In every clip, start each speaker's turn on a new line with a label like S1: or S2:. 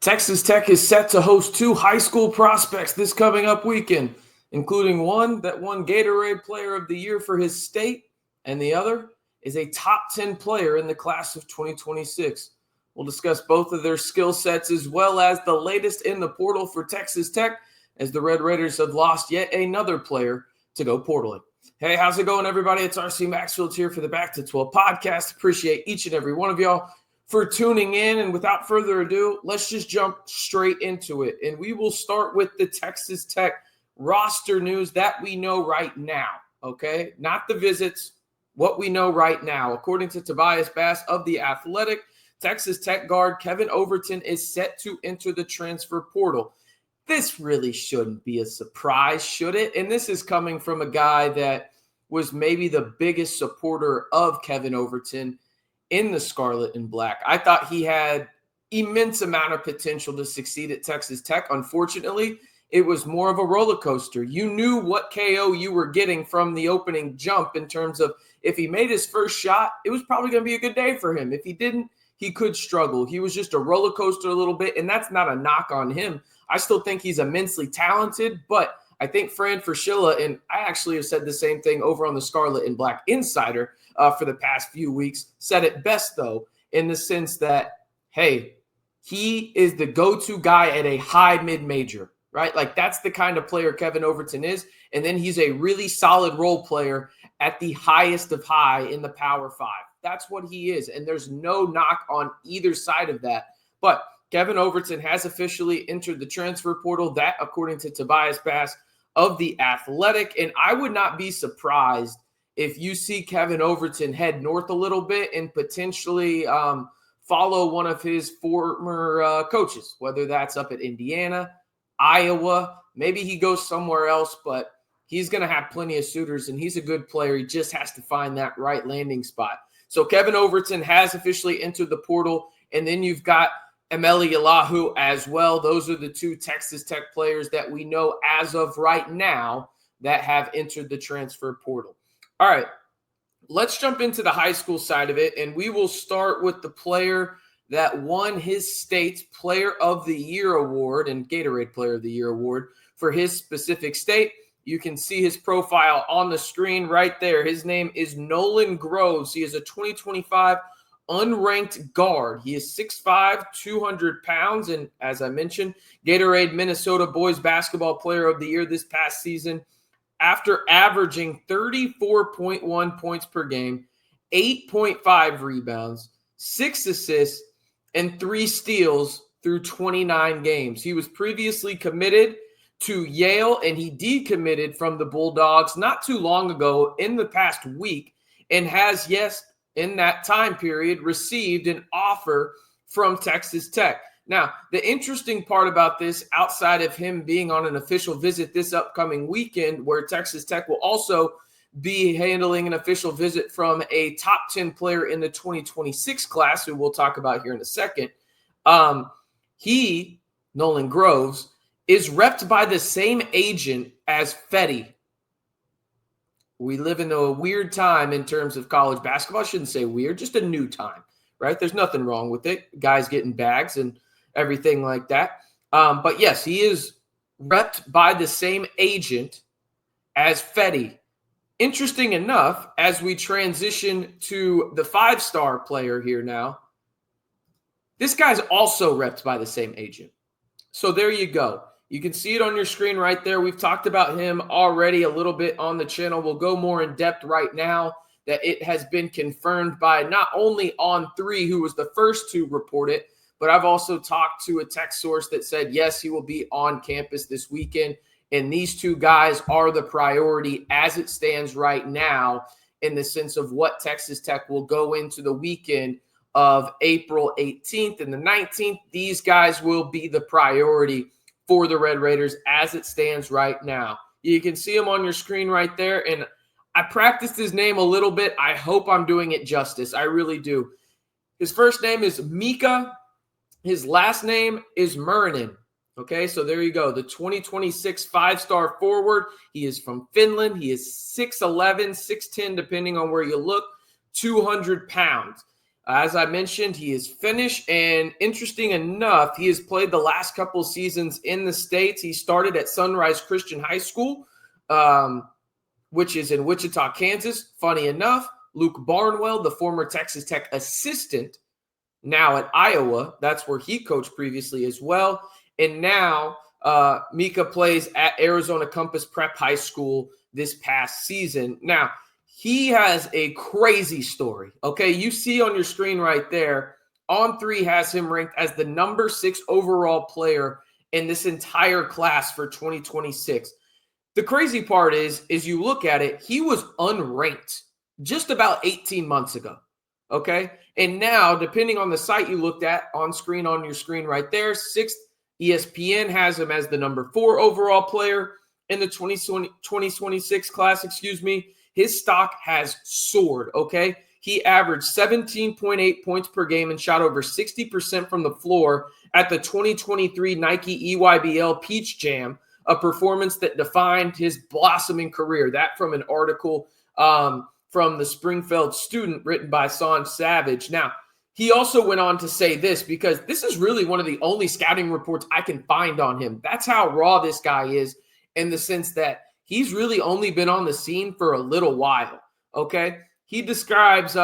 S1: Texas Tech is set to host two high school prospects this coming up weekend, including one that won Gatorade Player of the Year for his state, and the other is a top 10 player in the class of 2026. We'll discuss both of their skill sets as well as the latest in the portal for Texas Tech, as the Red Raiders have lost yet another player to go portaling. Hey, how's it going, everybody? It's RC Maxfield here for the Back to 12 podcast. Appreciate each and every one of y'all for tuning in. And without further ado, let's just jump straight into it. And we will start with the Texas Tech roster news that we know right now, okay? Not the visits, what we know right now. According to Tobias Bass of The Athletic, Texas Tech guard Kevin Overton is set to enter the transfer portal. This really shouldn't be a surprise, should it? And this is coming from a guy that was maybe the biggest supporter of Kevin Overton in the Scarlet and Black. I thought he had immense amount of potential to succeed at Texas Tech. Unfortunately, it was more of a roller coaster. You knew what KO you were getting from the opening jump in terms of if he made his first shot, it was probably going to be a good day for him. If he didn't, he could struggle. He was just a roller coaster a little bit, and that's not a knock on him. I still think he's immensely talented, but I think Fran Fraschilla, and I actually have said the same thing over on the Scarlet and Black Insider for the past few weeks, said it best, though, in the sense that, hey, he is the go-to guy at a high mid-major, right? Like, that's the kind of player Kevin Overton is, and then he's a really solid role player at the highest of high in the Power 5. That's what he is, and there's no knock on either side of that. But Kevin Overton has officially entered the transfer portal, that according to Tobias Bass of The Athletic, and I would not be surprised if you see Kevin Overton head north a little bit and potentially follow one of his former coaches, whether that's up at Indiana, Iowa, maybe he goes somewhere else, but he's going to have plenty of suitors, and he's a good player. He just has to find that right landing spot. So Kevin Overton has officially entered the portal, and then you've got Eemeli Yalaho as well. Those are the two Texas Tech players that we know as of right now that have entered the transfer portal. All right, let's jump into the high school side of it, and we will start with the player that won his state's Player of the Year award and Gatorade Player of the Year award for his specific state. You can see his profile on the screen right there. His name is Nolan Groves. He is a 2025 unranked guard. He is 6'5", 200 pounds, and as I mentioned, Gatorade Minnesota Boys Basketball Player of the Year this past season after averaging 34.1 points per game, 8.5 rebounds, 6 assists, and 3 steals through 29 games. He was previously committed to Yale, and he decommitted from the Bulldogs not too long ago in the past week, and has, yes, in that time period, received an offer from Texas Tech. Now, the interesting part about this, outside of him being on an official visit this upcoming weekend, where Texas Tech will also be handling an official visit from a top 10 player in the 2026 class, who we'll talk about here in a second, Nolan Groves, is repped by the same agent as Fetty. We live in a weird time in terms of college basketball. I shouldn't say weird, just a new time, right? There's nothing wrong with it. Guys getting bags and everything like that. But yes, he is repped by the same agent as Fetty. Interesting enough, as we transition to the 5-star player here now, this guy's also repped by the same agent. So there you go. You can see it on your screen right there. We've talked about him already a little bit on the channel. We'll go more in depth right now that it has been confirmed by not only On3, who was the first to report it, but I've also talked to a tech source that said, yes, he will be on campus this weekend. And these two guys are the priority as it stands right now in the sense of what Texas Tech will go into the weekend of April 18th and the 19th. These guys will be the priority for the Red Raiders as it stands right now. You can see him on your screen right there, and I practiced his name a little bit. I hope I'm doing it justice. I really do. His first name is Mika. His last name is Murinen. Okay, so there you go. The 2026 5-star forward. He is from Finland. He is 6'11", 6'10", depending on where you look, 200 pounds. As I mentioned, he is Finnish, and interesting enough, he has played the last couple seasons in the States. He started at Sunrise Christian High School, which is in Wichita, Kansas. Funny enough, Luke Barnwell, the former Texas Tech assistant, now at Iowa. That's where he coached previously as well. And now Mika plays at Arizona Compass Prep High School this past season. Now, he has a crazy story, okay? You see on your screen right there, On3 has him ranked as the number 6 overall player in this entire class for 2026. The crazy part is you look at it, he was unranked just about 18 months ago, okay? And now, depending on the site you looked at on your screen right there, 6th ESPN has him as the number 4 overall player in the 2026 class, His stock has soared, okay? He averaged 17.8 points per game and shot over 60% from the floor at the 2023 Nike EYBL Peach Jam, a performance that defined his blossoming career. That from an article from the Springfield Student written by Sanj Savage. Now, he also went on to say this, because this is really one of the only scouting reports I can find on him. That's how raw this guy is, in the sense that he's really only been on the scene for a little while, okay? He describes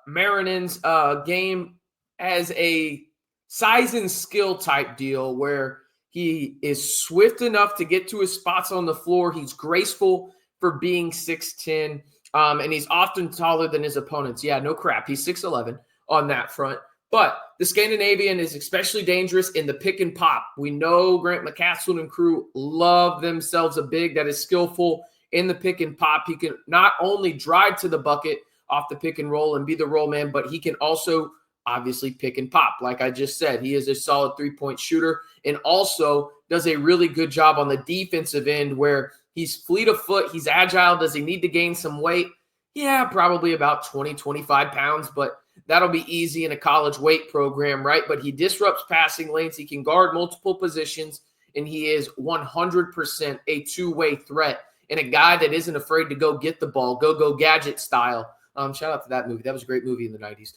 S1: Marinen's game as a size and skill type deal, where he is swift enough to get to his spots on the floor. He's graceful for being 6'10", and he's often taller than his opponents. Yeah, no crap. He's 6'11". On that front. But the Scandinavian is especially dangerous in the pick and pop. We know Grant McCaskill and crew love themselves a big that is skillful in the pick and pop. He can not only drive to the bucket off the pick and roll and be the roll man, but he can also obviously pick and pop. Like I just said, he is a solid three-point shooter, and also does a really good job on the defensive end, where he's fleet of foot, he's agile. Does he need to gain some weight? Yeah, probably about 20, 25 pounds, but that'll be easy in a college weight program, right? But he disrupts passing lanes. He can guard multiple positions, and he is 100% a two-way threat, and a guy that isn't afraid to go get the ball, go gadget style. Shout out to that movie. That was a great movie in the 90s.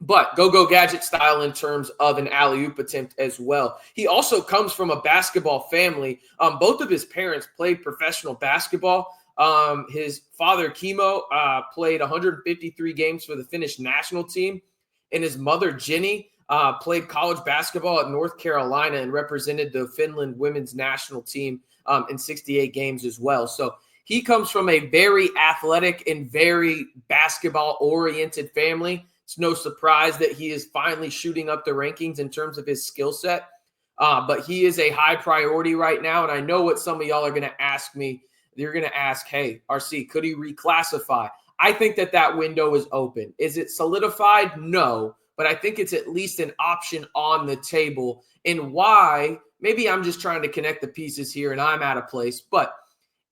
S1: But go gadget style in terms of an alley-oop attempt as well. He also comes from a basketball family. Both of his parents played professional basketball. His father, Kimo, played 153 games for the Finnish national team, and his mother, Jenny, played college basketball at North Carolina and represented the Finland women's national team in 68 games as well. So he comes from a very athletic and very basketball-oriented family. It's no surprise that he is finally shooting up the rankings in terms of his skill set, but he is a high priority right now, and I know what some of y'all are going to ask me. You're going to ask, hey, RC, could he reclassify? I think that window is open. Is it solidified? No, but I think it's at least an option on the table. And why? Maybe I'm just trying to connect the pieces here and I'm out of place, but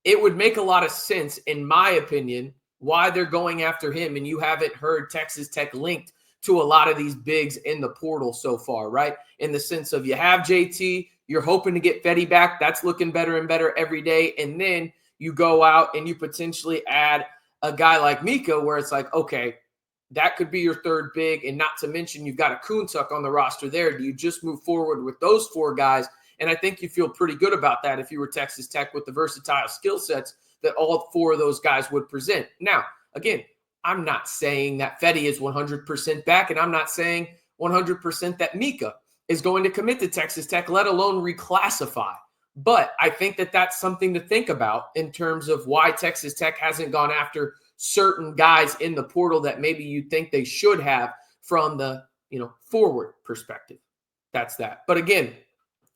S1: it would make a lot of sense, in my opinion, why they're going after him. And you haven't heard Texas Tech linked to a lot of these bigs in the portal so far, right? In the sense of, you have JT, you're hoping to get Fetty back. That's looking better and better every day. And then you go out and you potentially add a guy like Mika, where it's like, okay, that could be your third big. And not to mention, you've got a Kuhntuck on the roster there. Do you just move forward with those four guys? And I think you feel pretty good about that if you were Texas Tech, with the versatile skill sets that all four of those guys would present. Now, again, I'm not saying that Fetty is 100% back, and I'm not saying 100% that Mika is going to commit to Texas Tech, let alone reclassify. But I think that's something to think about in terms of why Texas Tech hasn't gone after certain guys in the portal that maybe you think they should have from the forward perspective. That's that. But again,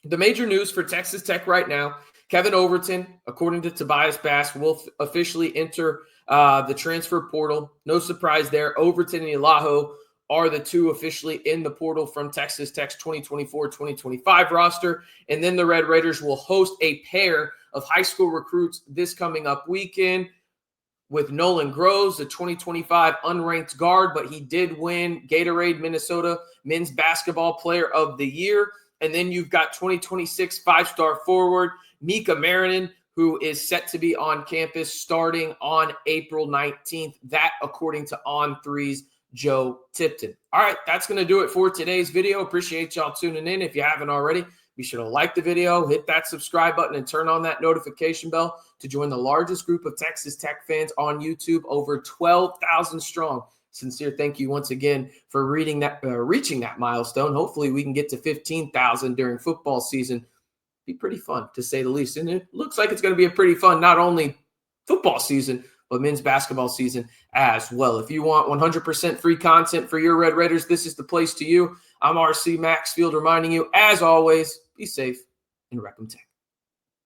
S1: the major news for Texas Tech right now, Kevin Overton, according to Tobias Bass, will officially enter the transfer portal. No surprise there. Overton and Yalaho are the two officially in the portal from Texas Tech's 2024-2025 roster. And then the Red Raiders will host a pair of high school recruits this coming up weekend with Nolan Groves, the 2025 unranked guard, but he did win Gatorade Minnesota Men's Basketball Player of the Year. And then you've got 2026 five-star forward Mika Marinen, who is set to be on campus starting on April 19th. That, according to On3's Joe Tipton. All right, that's going to do it for today's video. Appreciate y'all tuning in. If you haven't already, be sure to like the video, hit that subscribe button, and turn on that notification bell to join the largest group of Texas Tech fans on YouTube, over 12,000 strong. Sincere thank you once again for reaching that milestone. Hopefully we can get to 15,000 during football season. Be pretty fun, to say the least. And it looks like it's going to be a pretty fun, not only football season, but men's basketball season as well. If you want 100% free content for your Red Raiders, this is the place to you. I'm RC Maxfield reminding you, as always, be safe and rep 'em Tech.